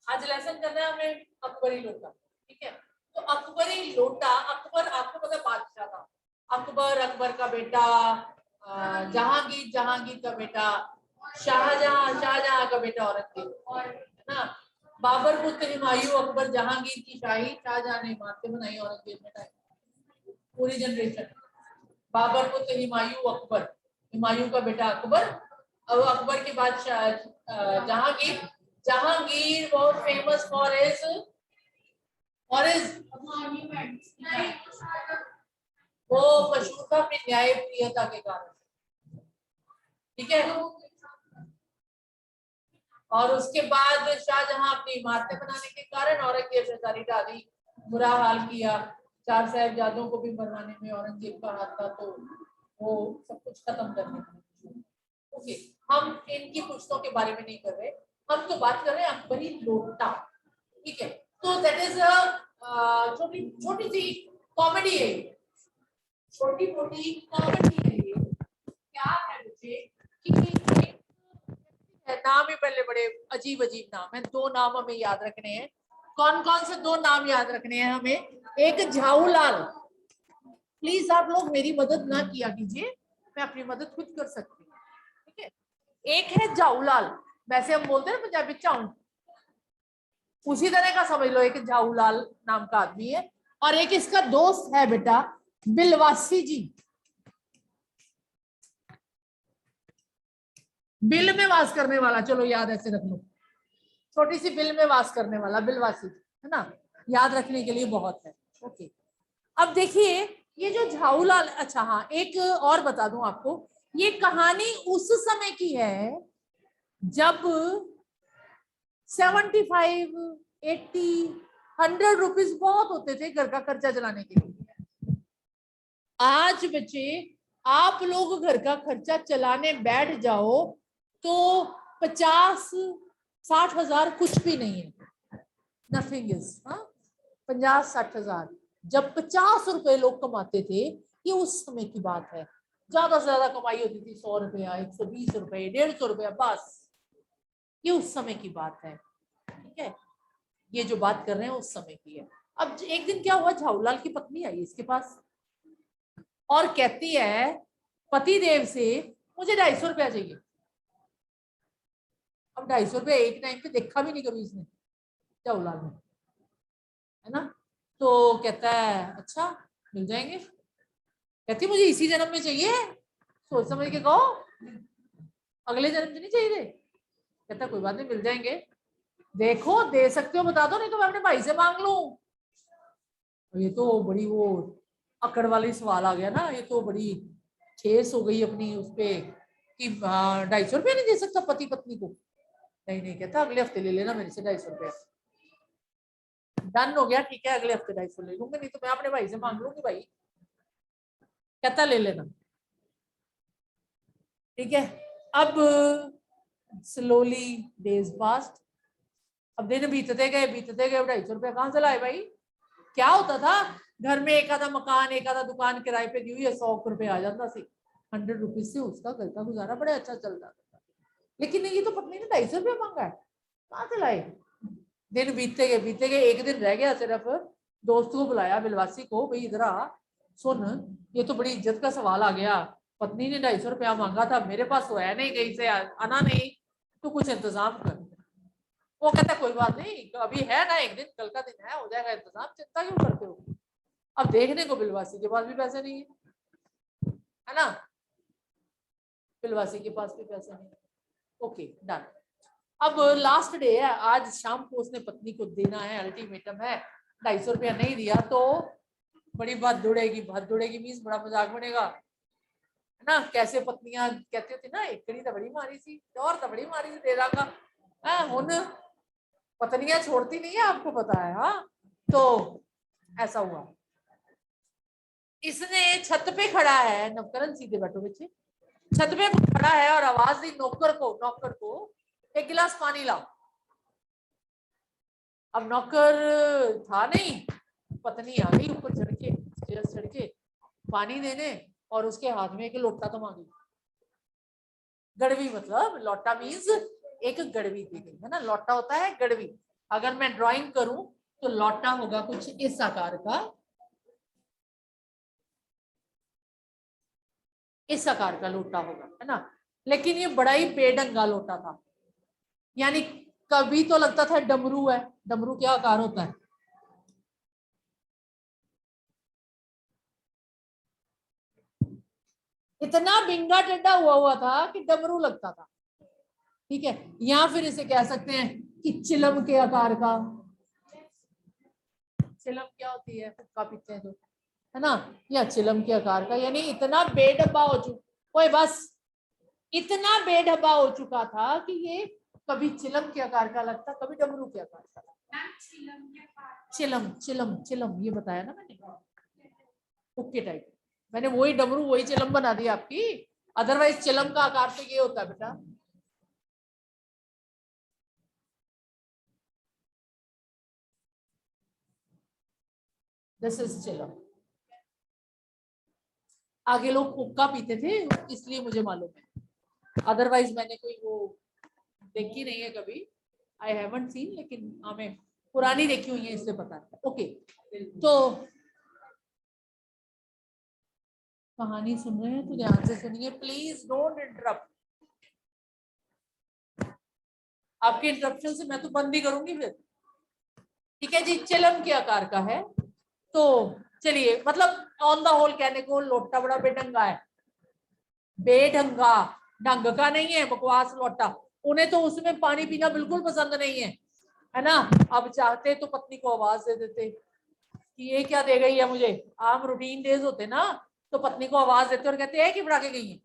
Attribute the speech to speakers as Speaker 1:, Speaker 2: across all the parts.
Speaker 1: आज लेसन करना है हमें अकबरी लोटा, ठीक है। तो अकबरी लोटा, अकबर आपको पता बादशाह था, अकबर, अकबर का बेटा, जहांगीर, जहांगीर का बेटा, शाहजहां, शाहजहां का बेटा औरंगजेब, है ना। बाबर पुत्र हुमायूं, अकबर, जहांगीर की शाही, शाहजहां ने इमारतें बनाई, औरंगजेब ने ढाई। पूरी जनरेशन। बाबर पुत्र हुमायूं, अकबर, हुमायूं का बेटा अकबर, और अकबर के बाद जहांगीर। जहांगीर बहुत फेमस फॉर हिज वो मशहूर था अपनी न्यायप्रियता के कारण, ठीक है। और उसके बाद शाहजहां अपनी इमारतें बनाने के कारण, औरंगजेब ने सारी डाली, बुरा हाल किया। 4 साहिबजादों को भी मरवाने में औरंगजेब का हाथ था, तो वो सब कुछ खत्म करने में। ओके, हम इनकी पुस्तकों के बारे में नहीं कर रहे, हम तो बात कर रहे हैं अकबरी लोटा, ठीक है। तो दैट इज छोटी छोटी सी कॉमेडी है, छोटी मोटी कॉमेडी है ये। क्या है बच्चे कि नाम ही पहले बड़े अजीब अजीब नाम है, 2 नाम हमें याद रखने हैं। कौन कौन से 2 नाम याद रखने हैं हमें? एक झाऊलाल, प्लीज आप लोग मेरी मदद ना किया कीजिए, मैं अपनी मदद खुद कर सकती हूँ, ठीक है। एक है झाऊलाल, वैसे हम बोलते हैं पंजाबी चाउं, उसी तरह का समझ लो, एक झाऊलाल नाम का आदमी है। और एक इसका दोस्त है बेटा बिलवासी जी, बिल में वास करने वाला, चलो याद ऐसे रख लो, छोटी सी बिल में वास करने वाला बिलवासी, है ना, याद रखने के लिए बहुत है। ओके, अब देखिए ये जो झाऊलाल, अच्छा हाँ एक और बता दूं आपको, ये कहानी उस समय की है जब 75, 80, 100 रुपीज बहुत होते थे घर का खर्चा चलाने के लिए। आज बच्चे आप लोग घर का खर्चा चलाने बैठ जाओ तो 50-60 हजार कुछ भी नहीं है, नथिंग इज। 50-60 हजार, जब 50 रुपए लोग कमाते थे, ये उस समय की बात है। ज्यादा से ज्यादा कमाई होती थी 100 रुपया, 120 रुपए, 150 रुपया, बस ये उस समय की बात है, ठीक है। ये जो बात कर रहे हैं उस समय की है। अब एक दिन क्या हुआ, झाऊलाल की पत्नी आई इसके पास और कहती है पति देव से, मुझे 250 रुपया चाहिए। अब 250 रुपया एक टाइम पे देखा भी नहीं कभी इसने झाऊलाल ने, है ना। तो कहता है अच्छा मिल जाएंगे। कहती मुझे इसी जन्म में चाहिए, सोच समझ के कहो, अगले जन्म में नहीं चाहिए। कहता कोई बात नहीं मिल जाएंगे, देखो दे सकते हो बता दो, नहीं तो मैं अपने भाई से मांग लूं। ये तो बड़ी वो अकड़ वाली सवाल आ गया ना, ये तो बड़ी ठेस हो गई अपनी उसपे कि 250 रुपया नहीं दे सकता पति पत्नी को। नहीं नहीं, कहता अगले हफ्ते ले लेना मेरे से 250 रुपया। डन हो गया, ठीक है अगले हफ्ते 250 ले लूंगा, नहीं तो मैं अपने भाई से मांग लूंगी भाई। कहता ले लेना, ठीक है। अब स्लोली डेज पास्ट, अब दिन बीतते गए बीतते गए, 250 रुपया कहाँ से लाए भाई। क्या होता था, घर में एक आधा मकान, एक आधा दुकान किराए पे दी हुई है, 100 रुपए आ जाता सी, 100 रुपीज से उसका घर का गुजारा बड़ा अच्छा चलता था। लेकिन ये तो पत्नी ने 250 रुपया मांगा है, कहाँ से लाए। दिन बीतते गए, एक दिन रह गया सिर्फ, दोस्त को बुलाया बिलवासी को, भाई इधर आ, सुन ये तो बड़ी इज्जत का सवाल आ गया, पत्नी ने 250 रुपया मांगा था, मेरे पास तो है नहीं, कहीं से आना नहीं, तो कुछ इंतजाम कर। वो कहता कोई बात नहीं, अभी है ना एक दिन, कल का दिन है, हो जाएगा इंतजाम, चिंता क्यों करते हो। अब देखने को बिलवासी के पास भी पैसे नहीं है ना, बिलवासी के पास भी पैसे नहीं। Okay done. अब लास्ट डे है, आज शाम को उसने पत्नी को देना है, अल्टीमेटम है, 250 रुपया नहीं दिया तो बड़ी बात जुड़ेगी, बात जुड़ेगी मीन्स बड़ा मजाक बनेगा, है ना। कैसे पत्नियां कहती थी ना, एकड़ी तो बड़ी मारी सी और तो बड़ी मारी सी तेरा का, हुन पत्नियां छोड़ती नहीं है, आपको पता है। हाँ, तो ऐसा हुआ, इसने छत पे खड़ा है, नौकरन सीधे बैठो बच्चे, छत पे खड़ा है और आवाज दी नौकर को एक गिलास पानी लाओ। अब नौकर था नहीं, पत्नी आ गई ऊपर चढ़ के पानी देने, और उसके हाथ में एक लोटा थमा दी, गड़वी, मतलब लोटा मीन्स एक गड़वी दी गई है ना, लोटा होता है गड़वी, अगर मैं ड्राइंग करूं तो लोटा होगा कुछ इस आकार का, इस आकार का लोटा होगा, है ना। लेकिन ये बड़ा ही बेढंगा लोटा था, यानी कभी तो लगता था डमरू है। डमरू क्या आकार होता है, इतना बिंगा टेढ़ा हुआ था कि डमरू लगता था। ठीक है, या फिर इसे कह सकते हैं कि चिलम के आकार का। चिलम क्या होती है, हुक्का पीते हैं जो, है ना, या चिलम के आकार का, यानी इतना बेढब्बा हो चुका, ओए बस, इतना बेढब्बा हो चुका था कि ये कभी चिलम के आकार का लगता, कभी डमरू के आकार का लगता। चिलम चिलम चिलम ये बताया ना मैंने, हुक्के टाइप। मैंने वही डमरू वही चिलम बना दिया आपकी, अदरवाइज चिलम का आकार तो ये होता है बेटा। दिस इज चिलम। आगे लोग हुक्का पीते थे इसलिए मुझे मालूम है, अदरवाइज मैंने कोई वो देखी नहीं है कभी, आई हैवंट सीन, लेकिन हमें पुरानी देखी हुई है इसलिए पता है। ओके, तो कहानी सुन रहे हैं तो ध्यान से सुनिए, प्लीज डोंट इंटरप्ट। आपके इंटरप्शन से मैं तो बंद ही करूंगी फिर। ठीक है जी, चिलम के आकार का है। तो चलिए, मतलब ऑन द होल कहने को लोटा बड़ा बेढंगा है, बेढंगा, ढंग का नहीं है, बकवास लोटा। उन्हें तो उसमें पानी पीना बिल्कुल पसंद नहीं है ना। अब चाहते तो पत्नी को आवाज दे देते कि ये क्या दे गई है मुझे। आम रूटीन डेज होते ना, तो पत्नी को आवाज देते और कहते हैं कि बना के गई है।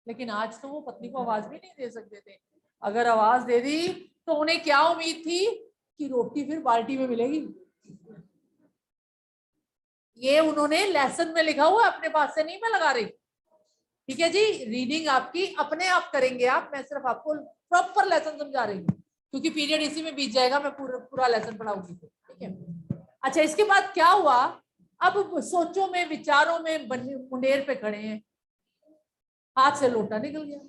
Speaker 1: लेकिन आज तो वो पत्नी को आवाज भी नहीं दे सकते थे। अगर आवाज दे दी तो उन्हें क्या उम्मीद थी कि रोटी फिर बाल्टी में मिलेगी। ये उन्होंने लेसन में लिखा हुआ, अपने पास से नहीं मैं लगा रही। ठीक है जी, रीडिंग आपकी अपने आप करेंगे आप, मैं सिर्फ आपको प्रॉपर लेसन समझा रही हूँ, क्योंकि पीरियड इसी में बीत जाएगा, मैं पूरा लेसन पढ़ाऊंगी। ठीक है, अच्छा इसके बाद क्या हुआ, अब सोचों में विचारों में मुंडेर पे खड़े हैं, हाथ से लोटा निकल गया।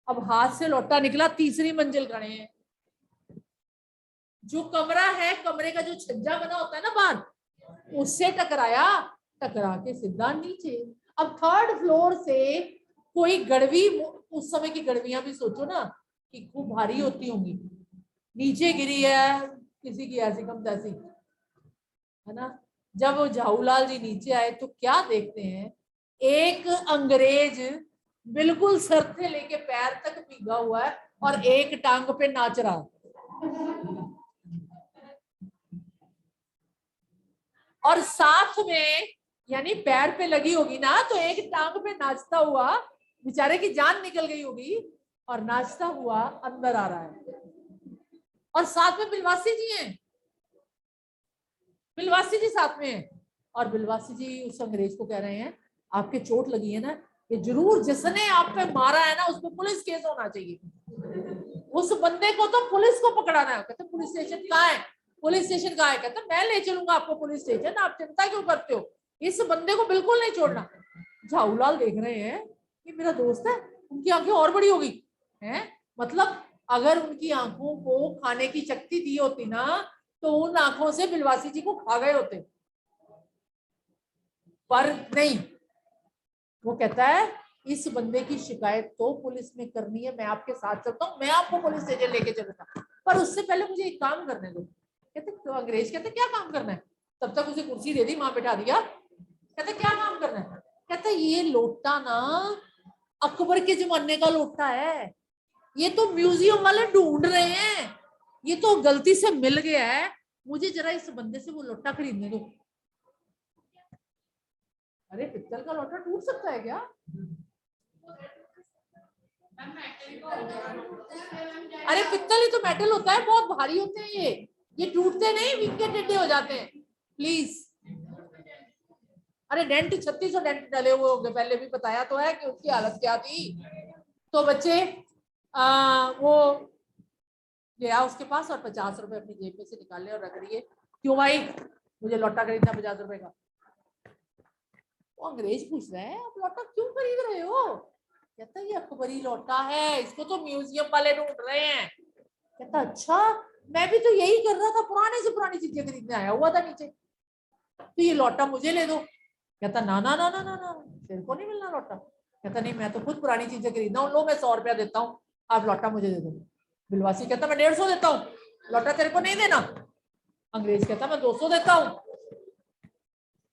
Speaker 1: अब हाथ से लोटा निकला, तीसरी मंजिल खड़े हैं, जो कमरा है, कमरे का जो छज्जा बना होता है ना बाहर, उससे टकराया, टकरा के सीधा नीचे। अब थर्ड फ्लोर से कोई गड़वी, उस समय की गड़वियां भी सोचो ना कि खूब भारी होती होंगी, नीचे गिरी है किसी की ऐसी कम तैसी, है ना। जब वो झाऊलाल जी नीचे आए तो क्या देखते हैं, एक अंग्रेज बिल्कुल सर से लेके पैर तक भीगा हुआ है और एक टांग पे नाच रहा है, और साथ में, यानी पैर पे लगी होगी ना तो एक टांग पे नाचता हुआ, बेचारे की जान निकल गई होगी, और नाचता हुआ अंदर आ रहा है, और साथ में बिलवासी जी हैं, बिलवासी जी साथ में हैं। और बिलवासी जी उस अंग्रेज को कह रहे हैं, आपके चोट लगी है ना, ये जरूर जिसने आप पे मारा है ना उस पर पुलिस केस होना चाहिए, उस बंदे को तो पुलिस को पकड़ाना है। कहते पुलिस स्टेशन कहाँ है, पुलिस स्टेशन कहाँ है, कहते मैं ले चलूंगा आपको पुलिस स्टेशन, आप चिंता क्यों करते हो, इस बंदे को बिल्कुल नहीं छोड़ना। झाऊलाल देख रहे हैं कि मेरा दोस्त है, उनकी आंखें और बड़ी होगी हैं, मतलब अगर उनकी आंखों को खाने की शक्ति दी होती ना तो उन आंखों से बिलवासी जी को खा गए होते, पर नहीं। वो कहता है इस बंदे की शिकायत तो पुलिस में करनी है, मैं आपके साथ चलता हूँ, मैं आपको पुलिस स्टेशन लेके चलूंगा, पर उससे पहले मुझे एक काम करने दो। कहते तो अंग्रेज कहते क्या काम करना है, तब तक उसे कुर्सी दे दी, वहां बैठा दिया। कहते क्या काम करना है, कहते ये लोटा ना अकबर के जमाने का लोटा है, ये तो म्यूजियम वाले ढूंढ रहे हैं, ये तो गलती से मिल गया है, मुझे जरा इस बंदे से वो लोटा खरीदने दो। अरे पित्तल का लोटा टूट सकता है क्या, अरे पित्तल ही तो मेटल होता है, बहुत भारी होते हैं ये टूटते नहीं, विंगे टेढ़े हो जाते हैं, प्लीज। अरे डेंट 3600 डेंट डले हुए होंगे, पहले भी बताया तो है कि उसकी हालत क्या थी। तो बच्चे वो गया उसके पास और 50 रुपए अपनी जेब में से निकाले और रख दिए। क्यों भाई, मुझे लौटा खरीदना 50 रुपए का। वो अंग्रेज पूछ रहे हैं आप लौटा क्यों खरीद रहे हो, कहता ये अकबरी लौटा है, इसको तो म्यूजियम वाले ढूंढ रहे हैं। कहता अच्छा, मैं भी तो यही कर रहा था, पुराने से पुरानी चीजें खरीदने आया हुआ था नीचे, तो ये लौटा मुझे ले दो। कहता ना ना ना ना ना ना, तेरे को नहीं मिलना लौटा। कहता नहीं, मैं तो खुद पुरानी चीजें खरीदना हूँ, लो मैं 100 रुपया देता हूँ, आप लौटा मुझे दे दो। बिलवासी कहता मैं 150 देता हूँ, लौटा तेरे को नहीं देना। अंग्रेज कहता मैं 200 देता हूँ।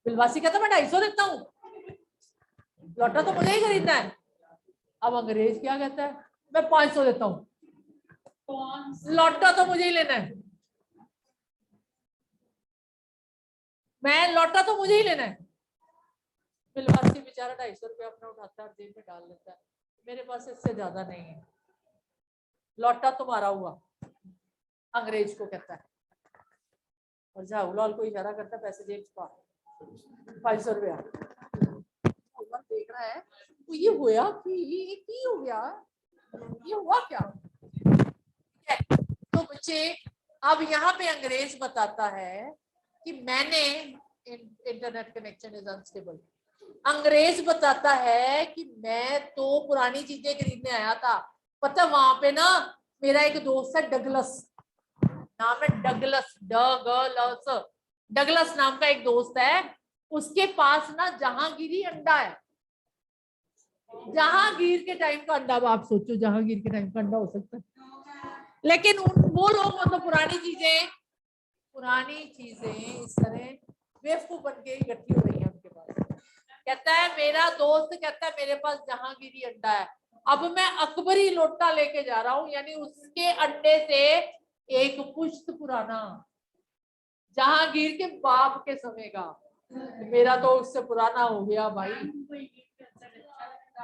Speaker 1: बिलवासी कहता मैं 250 देता हूँ, लौटा तो मुझे ही खरीदना है। अब अंग्रेज क्या कहता है, मैं 500 देता हूँ, लौटा तो मुझे ही लेना है, मैं लौटा तो मुझे ही लेना है। बिलवासी बेचारा 250 रुपया अपना उठाता है, जेब में डाल लेता है, मेरे पास इससे ज्यादा नहीं है, लौटा तुम्हारा हुआ। अंग्रेज को कहता है, और झाऊलाल को इशारा करता है, पैसे जेब पा, 500 रुपया। देख रहा है तो ये होया कि हो गया, ये हुआ क्या। तो बच्चे अब यहाँ पे अंग्रेज बताता है कि मैंने, इंटरनेट कनेक्शन इज अनस्टेबल, अंग्रेज बताता है कि मैं तो पुरानी चीजें खरीदने आया था। पता वहां पे ना मेरा एक दोस्त है डगलस, नाम है डगलस, डगलस नाम का एक दोस्त है, उसके पास ना जहांगीरी अंडा है। जहांगीर के टाइम का अंडा, आप सोचो जहांगीर के टाइम का अंडा हो सकता है, लेकिन वो लोग मतलब पुरानी चीजें इस तरह बेवकूफ बन के इकट्ठी हो रही है उनके पास। कहता है मेरा दोस्त कहता है मेरे पास जहांगीरी अंडा है, अब मैं अकबरी लोटा लेके जा रहा हूं, यानी उसके अंडे से एक पुश्त पुराना, जहांगीर के बाप के समय का, मेरा तो उससे पुराना हो गया भाई,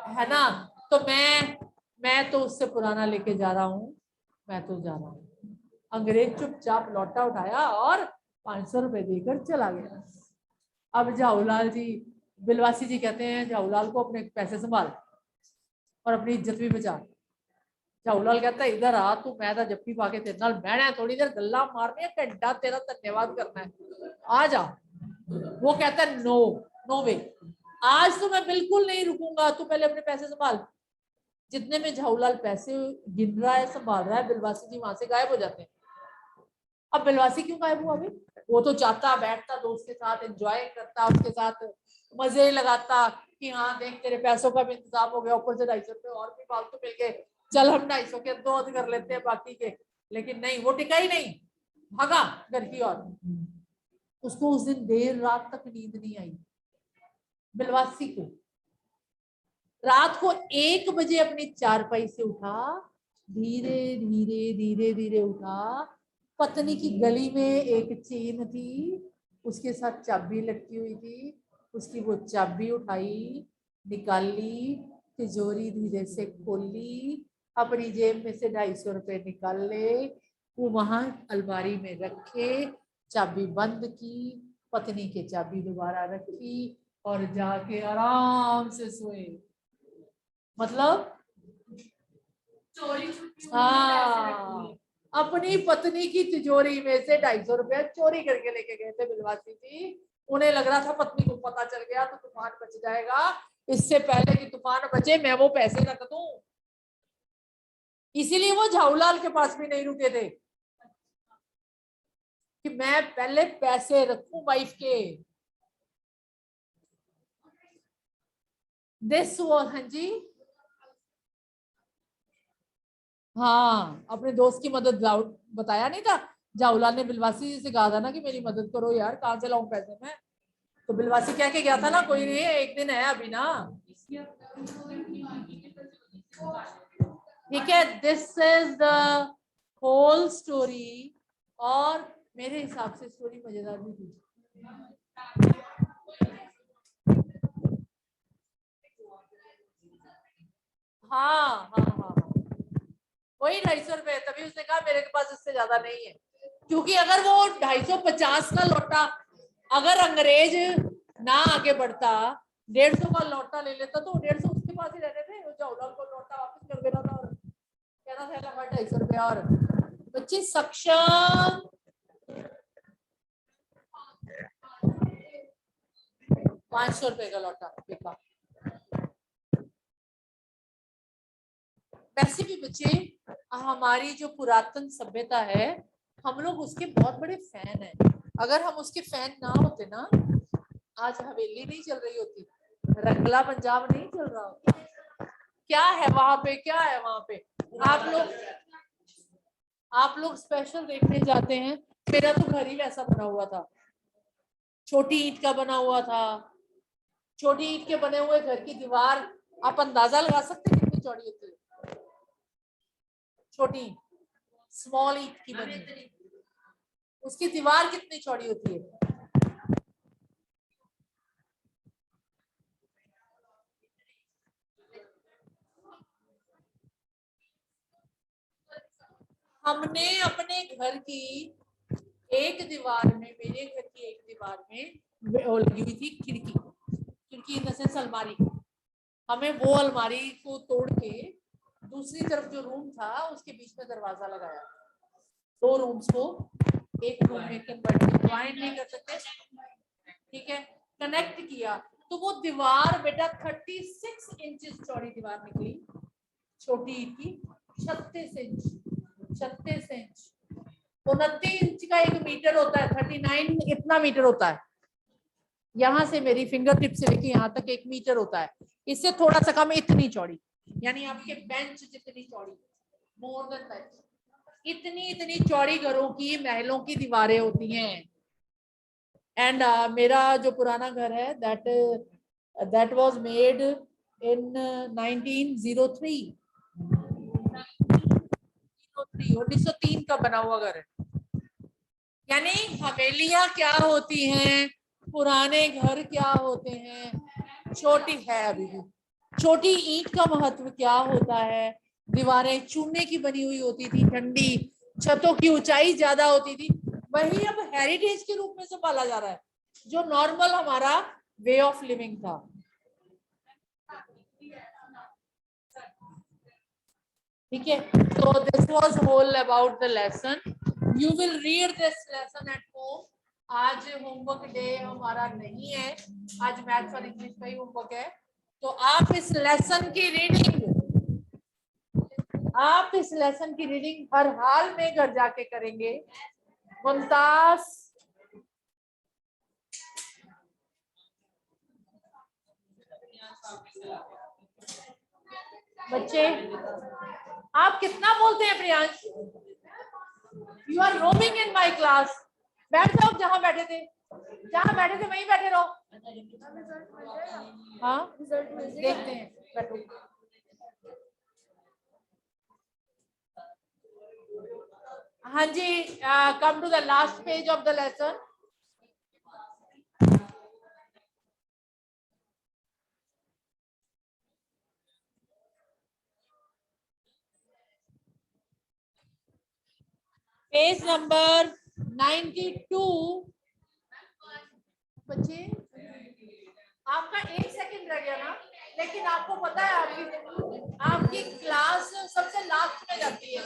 Speaker 1: है ना। तो मैं तो उससे पुराना लेके जा रहा हूँ, मैं तो जा रहा हूँ। अंग्रेज चुपचाप लौटा उठाया और 500 रुपए देकर चला गया। अब झाऊलाल जी, बिलवासी जी कहते हैं झाऊलाल को अपने पैसे संभाल और अपनी इज्जत भी बचा। झाऊलाल कहता है इधर आ तू, मैं तो जप्पी पाके तेरे नाल बहना है, थोड़ी देर गल्ला मारनी है, घंटा तेरा धन्यवाद करना है, आ जा। वो कहता है नो, नो वे, आज तो मैं बिल्कुल नहीं रुकूंगा, तू पहले अपने पैसे संभाल। जितने में झाऊलाल पैसे गिन रहा है, संभाल रहा है, बिलवासी जी वहां से गायब हो जाते हैं। अब बिलवासी क्यों गायब हुआ भाई, वो तो जाता बैठता दोस्त के साथ, एंजॉय करता, उसके साथ मजे लगाता कि हाँ देख तेरे पैसों का भी इंतजाम हो गया, ऊपर से 250 रुपए और भी फालतू मिल गए, चल हम 250 के 2 कर लेते हैं बाकी के। लेकिन नहीं, वो टिका ही नहीं, भागा घर की ओर। उसको उस दिन देर रात तक नींद नहीं आई, बिलवासी को। रात को 1 बजे अपनी चारपाई से उठा, धीरे धीरे धीरे धीरे उठा, पत्नी की गली में एक चेन थी, उसके साथ चाबी लटकी हुई थी, उसकी वो चाबी उठाई, निकाली, तिजोरी धीरे से खोली, अपनी जेब में से 250 रुपए निकाल ले, वो वहां अलमारी में रखे, चाबी बंद की, पत्नी के चाबी दोबारा रखी और जाके आराम से सोए। मतलब चोरी, हाँ, अपनी पत्नी की तिजोरी में से 250 रुपया चोरी करके लेके गए थे बिलवासी जी। उन्हें लग रहा था पत्नी को पता चल गया तो तूफान बच जाएगा, इससे पहले कि तूफान बचे मैं वो पैसे रख दूं, इसीलिए वो झाऊलाल के पास भी नहीं रुके थे कि मैं पहले पैसे रखूं वाइफ के। दिस वो, हाँ जी, हाँ, अपने दोस्त की मदद बताया नहीं था, झाऊलाल ने बिलवासी से कहा था ना कि मेरी मदद करो यार, कहाँ से लाऊं पैसे मैं, तो बिलवासी कह के गया था ना, कोई नहीं है, एक दिन है अभी ना, ठीक है। This is the whole story, और मेरे हिसाब से स्टोरी मजेदार भी थी। हाँ हाँ हाँ, वही 250 रुपए, तभी उसने कहा मेरे के पास इससे ज्यादा नहीं है, क्योंकि अगर वो 250 का लौटा, अगर अंग्रेज ना आगे बढ़ता 150 का लौटा ले लेता तो 150 उसके पास ही रहने थे, झाऊलाल को लौटा वापस कर देना था और कहना था लगा 250 रुपया। और बच्चे सक्षम 500 रुपए का लौटा बेका। वैसे भी बच्चे हमारी जो पुरातन सभ्यता है हम लोग उसके बहुत बड़े फैन हैं। अगर हम उसके फैन ना होते ना, आज हवेली नहीं चल रही होती, रंगला पंजाब नहीं चल रहा होता। क्या है वहां पे, क्या है वहां पे? आप लोग स्पेशल देखने जाते हैं। मेरा तो घर ही वैसा बना हुआ था, छोटी ईंट का बना हुआ था। छोटी ईंट के बने हुए घर की दीवार, आप अंदाजा लगा सकते हैं कितनी चौड़ी होती है? छोटी स्मॉल ईंट की बनी, उसकी दीवार कितनी चौड़ी होती है? हमने अपने घर की एक दीवार में, मेरे घर की एक दीवार में वो लगी हुई थी खिड़की, खिड़की इन द सेंस अलमारी। हमें वो अलमारी को तोड़ के दूसरी तरफ जो रूम था उसके बीच में दरवाजा लगाया, दो रूम्स को एक रूम में कन्वर्ट, ज्वाइन नहीं कर सकते, ठीक है, कनेक्ट किया। तो वो दीवार बेटा 36 इंचेस चौड़ी दीवार निकली, छोटी ईंट की। 36 इंच, 36 इंच, 29 इंच का 1 मीटर होता है, 39 इतना मीटर होता है। यहाँ से मेरी फिंगर टिप से लेके यहाँ तक 1 मीटर होता है, इससे थोड़ा सा कम इतनी चौड़ी, यानी आपके बेंच जितनी चौड़ी, मोर देन बेंच। इतनी इतनी चौड़ी घरों की, महलों की दीवारें होती हैं। एंड मेरा जो पुराना घर है, दैट वाज मेड इन 1903, 1903 का बना हुआ घर है। यानी हवेलियां क्या होती हैं, पुराने घर क्या होते हैं, छोटी है अभी भी। छोटी ईंट का महत्व क्या होता है, दीवारें चूने की बनी हुई होती थी, ठंडी, छतों की ऊंचाई ज्यादा होती थी, वही अब हेरिटेज के रूप में संभाला जा रहा है, जो नॉर्मल हमारा वे ऑफ लिविंग था। ठीक है, तो this was whole about the lesson. You will read this lesson at home. आज होमवर्क डे हमारा नहीं है, आज मैथ्स और इंग्लिश का ही होमवर्क है। तो आप इस लेसन की रीडिंग, आप इस लेसन की रीडिंग हर हाल में घर जाके करेंगे। मुमताज, बच्चे आप कितना बोलते हैं Priyansh? You are roaming in my class. बैठ जाओ, जहां बैठे थे, जहां बैठे थे वहीं बैठे रहो। हाँ देखते हैं, बैठो। हाँ जी, come to the last page of the lesson. Page number 92। बच्चे आपका 1 सेकंड रह गया ना, लेकिन आपको पता है आपकी क्लास सबसे लास्ट में जाती है।